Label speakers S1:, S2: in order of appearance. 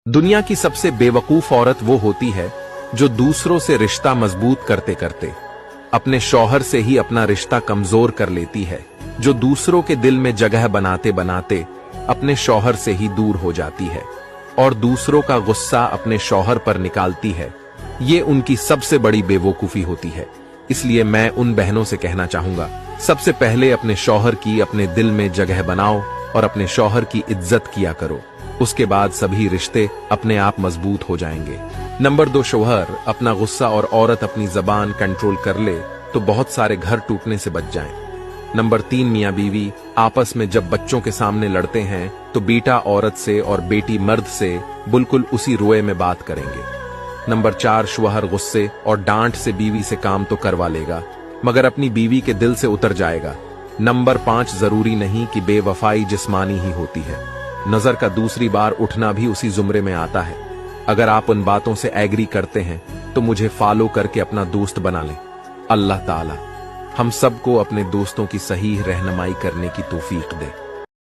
S1: दुनिया की सबसे बेवकूफ औरत वो होती है जो दूसरों से रिश्ता मजबूत करते करते अपने शौहर से ही अपना रिश्ता कमजोर कर लेती है, जो दूसरों के दिल में जगह बनाते बनाते अपने शौहर से ही दूर हो जाती है और दूसरों का गुस्सा अपने शौहर पर निकालती है। ये उनकी सबसे बड़ी बेवकूफी होती है। इसलिए मैं उन बहनों से कहना चाहूंगा, सबसे पहले अपने शौहर की अपने दिल में जगह बनाओ और अपने शौहर की इज्जत किया करो। उसके बाद सभी रिश्ते अपने आप मजबूत हो जाएंगे। नंबर 2, शौहर अपना गुस्सा और औरत अपनी जबान कंट्रोल कर ले तो बहुत सारे घर टूटने से बच जाएं। नंबर 3, मियां बीवी आपस में जब बच्चों के सामने लड़ते हैं तो बेटा औरत से और बेटी मर्द से बिल्कुल उसी रोए में बात करेंगे। नंबर 4, शौहर गुस्से और डांट से बीवी से काम तो करवा लेगा मगर अपनी बीवी के दिल से उतर जाएगा। नंबर 5, जरूरी नहीं कि बेवफाई जिस्मानी ही होती है, नजर का दूसरी बार उठना भी उसी जुमरे में आता है। अगर आप उन बातों से एग्री करते हैं तो मुझे फॉलो करके अपना दोस्त बना लें। अल्लाह ताला हम सबको अपने दोस्तों की सही रहनुमाई करने की तौफीक दे।